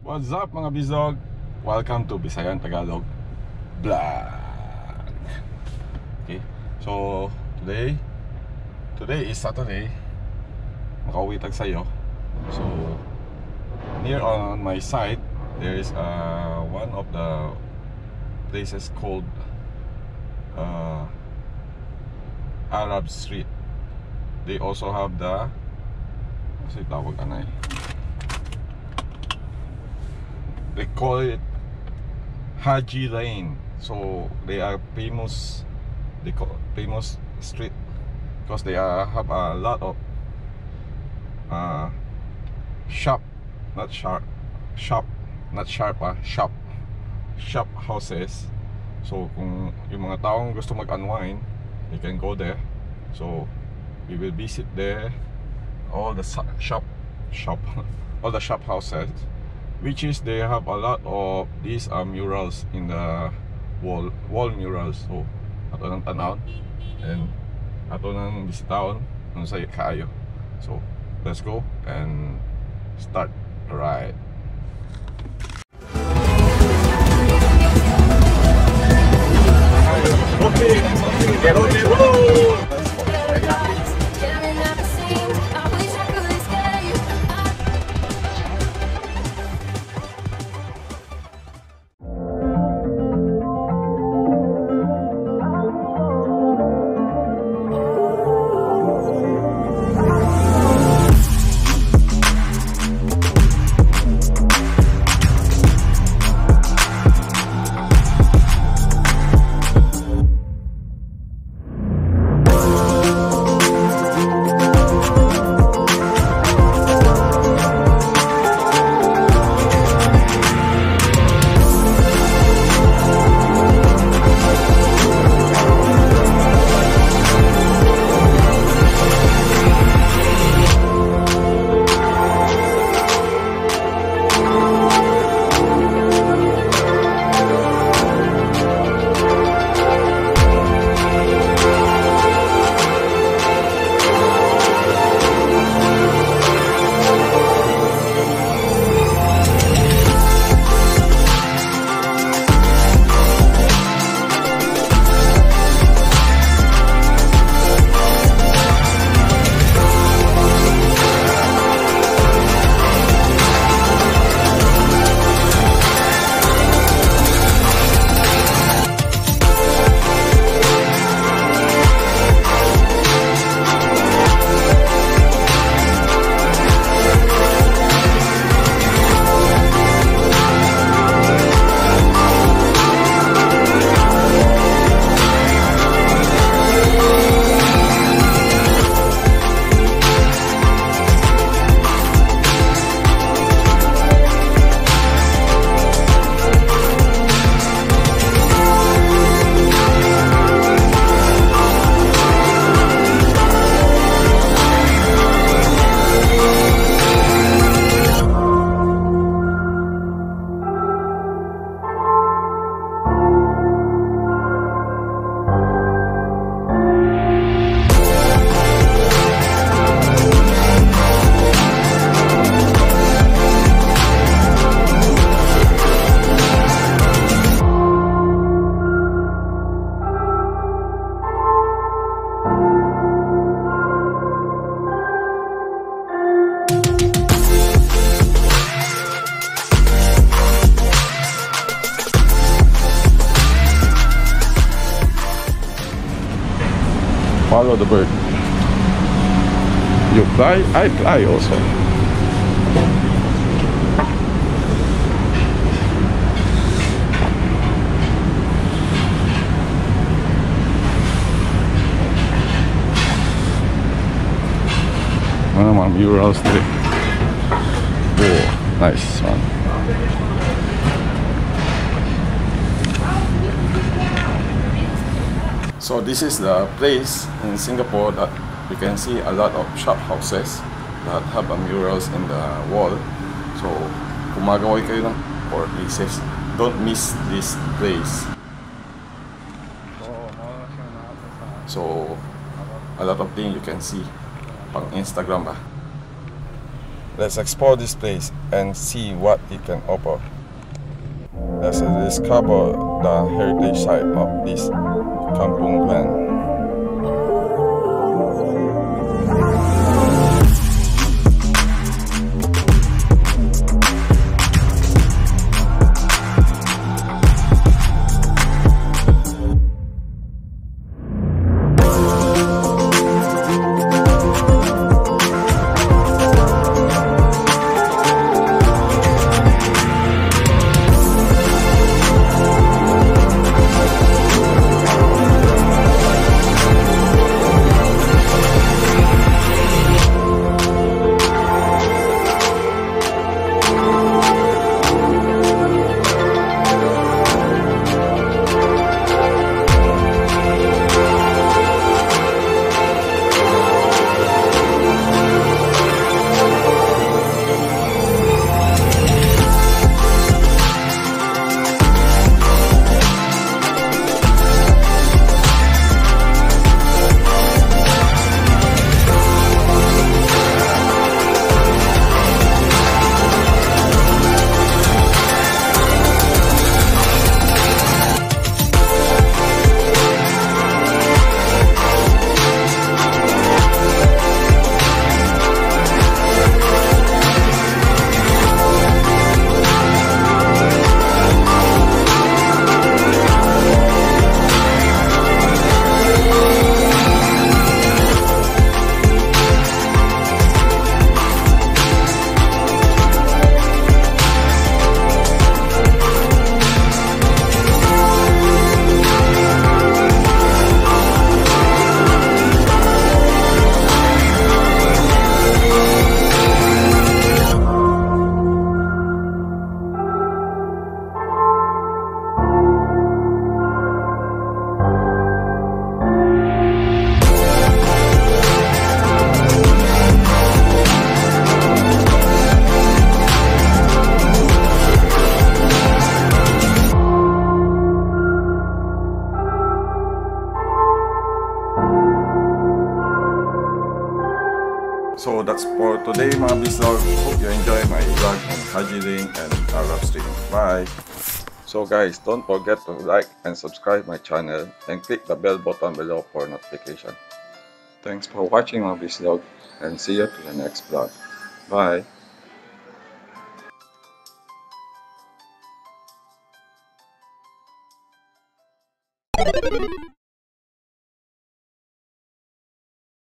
What's up mga Bizog? Welcome to Bisayan Tagalog Vlog. Okay, so today is Saturday. Makauwi tag sayo. So near on my side there is one of the places called Arab Street. They also have the they call it Haji Lane. So they are famous. They call famous street because they have a lot of shop houses. So kung yung mga taong gusto mag-unwind, they can go there. So we will visit there all the all the shop houses, which is they have a lot of these murals in the wall murals. So ato nang tanaw and ato nang bisitaon kung sa kaayo. So let's go and start the ride. Okay, get on the road. Follow the bird. You fly, I fly also. One of my murals today. Oh, nice one. So this is the place in Singapore that you can see a lot of shop houses that have murals in the wall. So kung magaway kayo ng for places, don't miss this place. So a lot of things you can see pang Instagram ba. Let's explore this place and see what it can offer. Let's discover the heritage side of this Kampung Glen. So that's for today mga vlog. Hope you enjoy my vlog on Haji Lane and Arab Street. Bye! So guys, don't forget to like and subscribe my channel and click the bell button below for notification. Thanks for watching my vlog and see you to the next vlog. Bye!